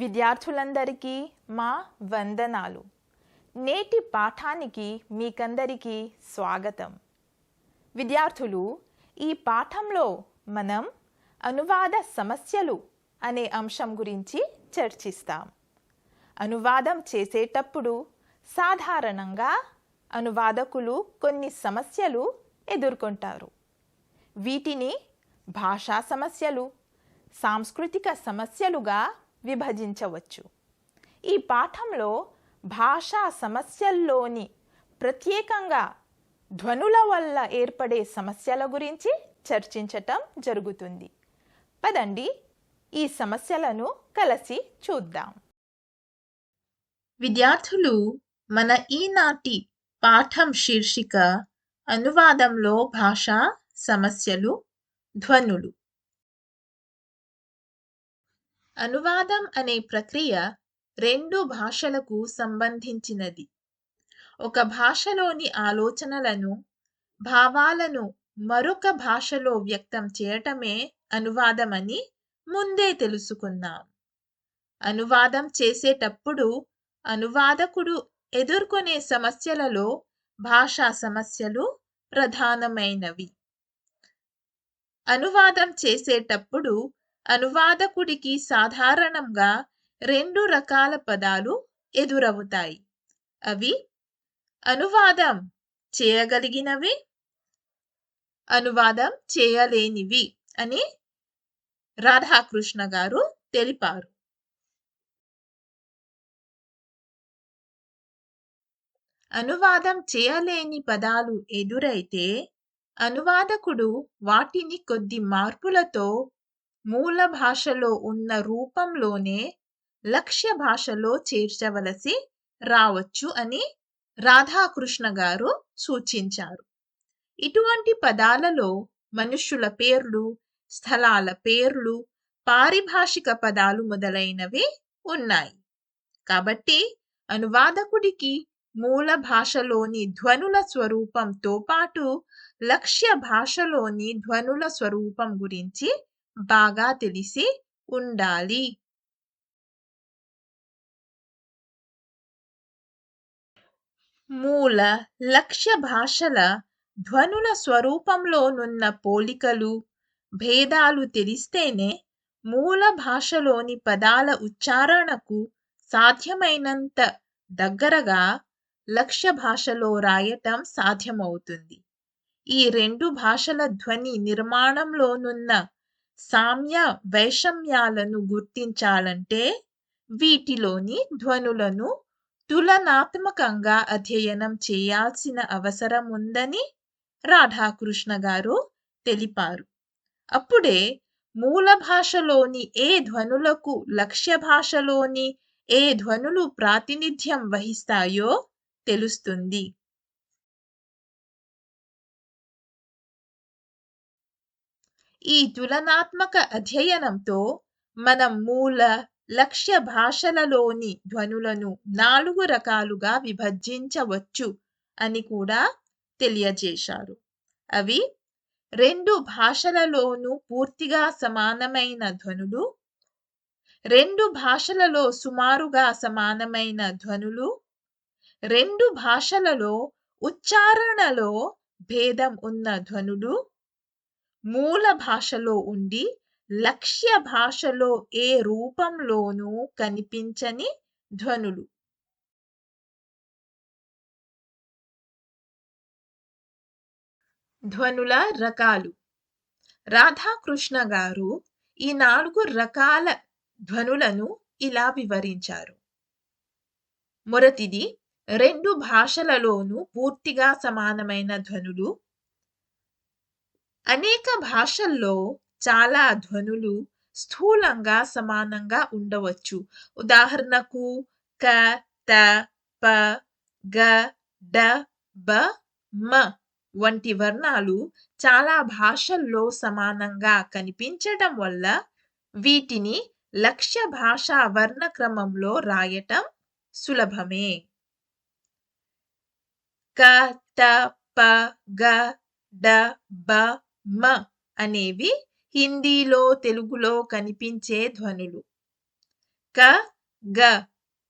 విద్యార్థులందరికీ మా వందనాలు. నేటి పాఠానికి మీకందరికీ స్వాగతం. విద్యార్థులు, ఈ పాఠంలో మనం అనువాద సమస్యలు అనే అంశం గురించి చర్చిస్తాం. అనువాదం చేసేటప్పుడు సాధారణంగా అనువాదకులు కొన్ని సమస్యలు ఎదుర్కొంటారు. వీటిని భాషా సమస్యలు, సాంస్కృతిక సమస్యలుగా విభజించవచ్చు. ఈ పాఠంలో భాషా సమస్యల్లోని ప్రత్యేకంగా ధ్వనుల వల్ల ఏర్పడే సమస్యల గురించి చర్చించటం జరుగుతుంది. పదండి, ఈ సమస్యలను కలిసి చూద్దాం. విద్యార్థులు, మన ఈనాటి పాఠం శీర్షిక అనువాదంలో భాషా సమస్యలు, ధ్వనులు. అనువాదం అనే ప్రక్రియ రెండు భాషలకు సంబంధించినది. ఒక భాషలోని ఆలోచనలను, భావాలను మరొక భాషలో వ్యక్తం చేయటమే అనువాదమని ముందే తెలుసుకున్నాం. అనువాదం చేసేటప్పుడు అనువాదకుడు ఎదుర్కొనే సమస్యలలో భాషా సమస్యలు ప్రధానమైనవి. అనువాదం చేసేటప్పుడు అనువాదకుడికి సాధారణంగా రెండు రకాల పదాలు ఎదురవుతాయి. అవి అనువాదం చేయగలిగినవి, అనువాదం చేయలేనివి అని రాధాకృష్ణ గారు తెలిపారు. అనువాదం చేయలేని పదాలు ఎదురైతే అనువాదకుడు వాటిని కొద్ది మార్పులతో మూల భాషలో ఉన్న రూపంలోనే లక్ష్య భాషలో చేర్చవలసి రావచ్చు అని రాధాకృష్ణ గారు సూచించారు. ఇటువంటి పదాలలో మనుష్యుల పేర్లు, స్థలాల పేర్లు, పారిభాషిక పదాలు మొదలైనవి ఉన్నాయి. కాబట్టి అనువాదకుడికి మూల భాషలోని ధ్వనుల స్వరూపంతో పాటు లక్ష్య భాషలోని ధ్వనుల స్వరూపం గురించి బాగా తెలిసి ఉండాలి. మూల, లక్ష్య భాషల ధ్వనుల స్వరూపంలోనున్న పోలికలు, భేదాలు తెలిస్తేనే మూల భాషలోని పదాల ఉచ్చారణకు సాధ్యమైనంత దగ్గరగా లక్ష్య భాషలో రాయటం సాధ్యమవుతుంది. ఈ రెండు భాషల ధ్వని నిర్మాణంలోనున్న సామ్య వైషమ్యాలను గుర్తించాలంటే వీటిలోని ధ్వనులను తులనాత్మకంగా అధ్యయనం చేయాల్సిన అవసరం ఉందని రాధాకృష్ణ గారు తెలిపారు. అప్పుడే మూల భాషలోని ఏ ధ్వనులకు లక్ష్య భాషలోని ఏ ధ్వనులు ప్రాతినిధ్యం వహిస్తాయో తెలుస్తుంది. ఈ తులనాత్మక అధ్యయనంతో మనం మూల, లక్ష్య భాషలలోని ధ్వనులను 4 రకాలుగా విభజించవచ్చు అని కూడా తెలియజేశారు. అవి రెండు భాషలలోనూ పూర్తిగా సమానమైన ధ్వనులు, రెండు భాషలలో సుమారుగా సమానమైన ధ్వనులు, రెండు భాషలలో ఉచ్చారణలో భేదం ఉన్న ధ్వనులు, మూల భాషలో ఉండి లక్ష్య భాషలో ఏ రూపంలోనూ కనిపించని ధ్వనులు. ధ్వనుల రకాలు. రాధాకృష్ణ గారు ఈ 4 రకాల ధ్వనులను ఇలా వివరించారు. మొదటిది, రెండు భాషలలోనూ పూర్తిగా సమానమైన ధ్వనులు. అనేక భాషల్లో చాలా ధ్వనులు స్థూలంగా సమానంగా ఉండవచ్చు. ఉదాహరణకు క, త, ప, గ, డ, బ, మ వంటి వర్ణాలు చాలా భాషల్లో సమానంగా కనిపించటం వల్ల వీటిని లక్ష్య భాషా వర్ణ క్రమంలో రాయటం సులభమే. క, త, ప, గ, డ, బ, మ అనేవి హిందీలో, తెలుగులో కనిపించే ధ్వనులు. క గ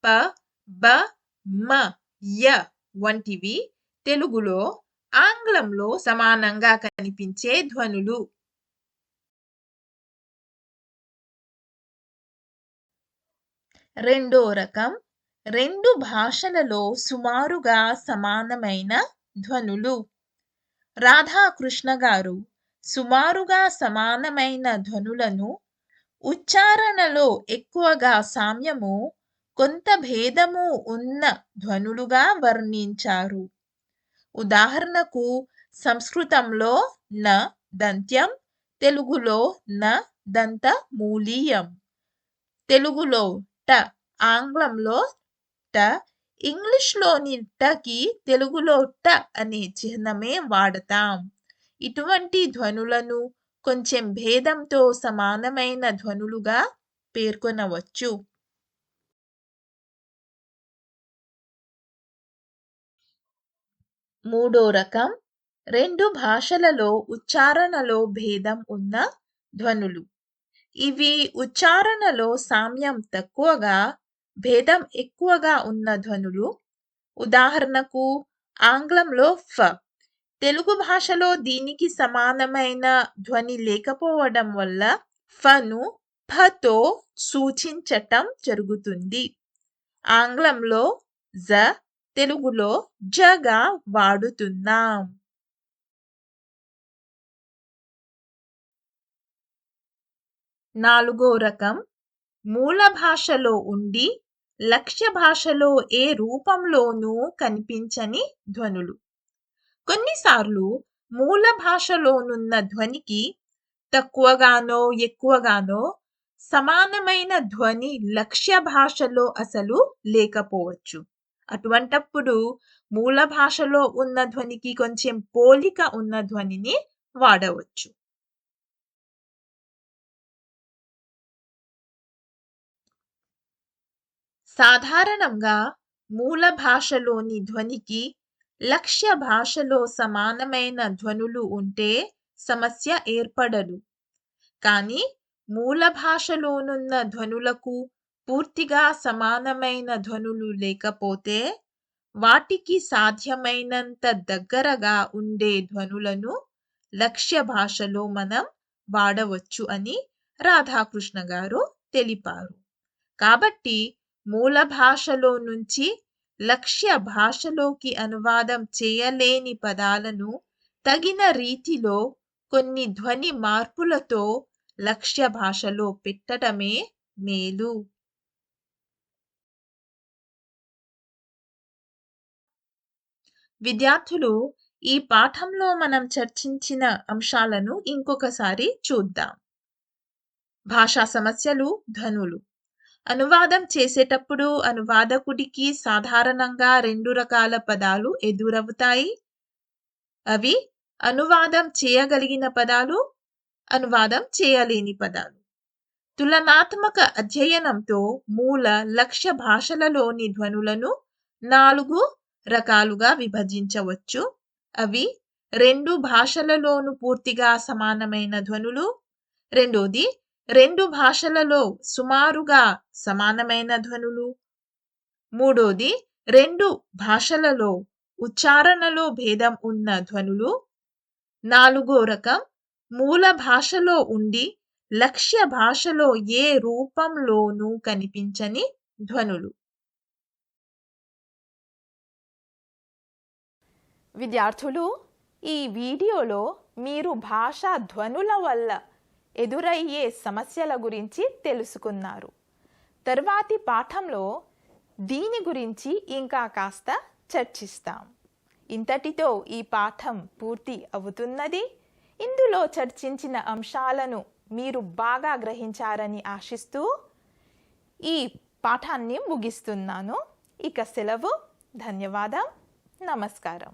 ప బ మ య వంటివి తెలుగులో ఆంగ్లంలో సమానంగా కనిపించే ధ్వనులు. రెండో రకం రెండు భాషలలో సుమారుగా సమానమైన ధ్వనులు. రాధాకృష్ణ గారు సుమారుగా సమానమైన ధ్వనులను ఉచ్చారణలో ఎక్కువగా సామ్యము, కొంత భేదము ఉన్న ధ్వనులుగా వర్ణించారు. ఉదాహరణకు సంస్కృతంలో న దంత్యం, తెలుగులో న దంత మూలీయం. తెలుగులో ట, ఆంగ్లంలో ట, ఇంగ్లీష్లోని టకి తెలుగులో ట అనే చిహ్నమే వాడతాం. ఇటువంటి ధ్వనులను కొంచెం భేదంతో సమానమైన ధ్వనులుగా పేర్కొనవచ్చు. మూడో రకం రెండు భాషలలో ఉచ్చారణలో భేదం ఉన్న ధ్వనులు. ఇవి ఉచ్చారణలో సామ్యం తక్కువగా, భేదం ఎక్కువగా ఉన్న ధ్వనులు. ఉదాహరణకు ఆంగ్లంలో ఫ, తెలుగు భాషలో దీనికి సమానమైన ధ్వని లేకపోవడం వల్ల ఫను ఫతో సూచించటం జరుగుతుంది. ఆంగ్లంలో జ, తెలుగులో జగా వాడుతున్నాం. నాలుగో రకం మూల భాషలో ఉండి లక్ష్య భాషలో ఏ రూపంలోనూ కనిపించని ధ్వనులు. కొన్నిసార్లు మూల భాషలోనున్న ధ్వనికి తక్కువగానో ఎక్కువగానో సమానమైన ధ్వని లక్ష్య భాషలో అసలు లేకపోవచ్చు. అటువంటప్పుడు మూల భాషలో ఉన్న ధ్వనికి కొంచెం పోలిక ఉన్న ధ్వనిని వాడవచ్చు. సాధారణంగా మూల భాషలోని ధ్వనికి లక్ష్య భాషలో సమానమైన ధ్వనులు ఉంటే సమస్య ఏర్పడదు. కానీ మూల భాషలోనున్న ధ్వనులకు పూర్తిగా సమానమైన ధ్వనులు లేకపోతే వాటికి సాధ్యమైనంత దగ్గరగా ఉండే ధ్వనులను లక్ష్య భాషలో మనం వాడవచ్చు అని రాధాకృష్ణ గారు తెలిపారు. కాబట్టి మూల భాషలో నుంచి లక్ష్య భాషలోకి అనువాదం చేయలేని పదాలను తగిన రీతిలో కొన్ని ధ్వని మార్పులతో లక్ష్య భాషలో పెట్టడమే మేలు. విద్యార్థులు, ఈ పాఠంలో మనం చర్చించిన అంశాలను ఇంకొకసారి చూద్దాం. భాషా సమస్యలు, ధ్వనులు. అనువాదం చేసేటప్పుడు అనువాదకుడికి సాధారణంగా 2 రకాల పదాలు ఎదురవుతాయి. అవి అనువాదం చేయగలిగిన పదాలు, అనువాదం చేయలేని పదాలు. తులనాత్మక అధ్యయనంతో మూల లక్ష్య భాషలలోని ధ్వనులను 4 రకాలుగా విభజించవచ్చు. అవి 2 భాషలలోనూ పూర్తిగా సమానమైన ధ్వనులు, రెండోది 2 భాషలలో సుమారుగా సమానమైన ధ్వనులు, మూడోది 2 భాషలలో ఉచ్చారణలో భేదం ఉన్న ధ్వనులు, నాలుగో రకం మూల భాషలో ఉండి లక్ష్య భాషలో ఏ రూపంలోనూ కనిపించని ధ్వనులు. విద్యార్థులు, ఈ వీడియోలో మీరు భాషా ధ్వనుల వల్ల ఎదురయ్యే సమస్యల గురించి తెలుసుకున్నారు. తర్వాతి పాఠంలో దీని గురించి ఇంకా కాస్త చర్చిస్తాం. ఇంతటితో ఈ పాఠం పూర్తి అవుతున్నది. ఇందులో చర్చించిన అంశాలను మీరు బాగా గ్రహించారని ఆశిస్తూ ఈ పాఠాన్ని ముగిస్తున్నాను. ఇక సెలవు. ధన్యవాదం. నమస్కారం.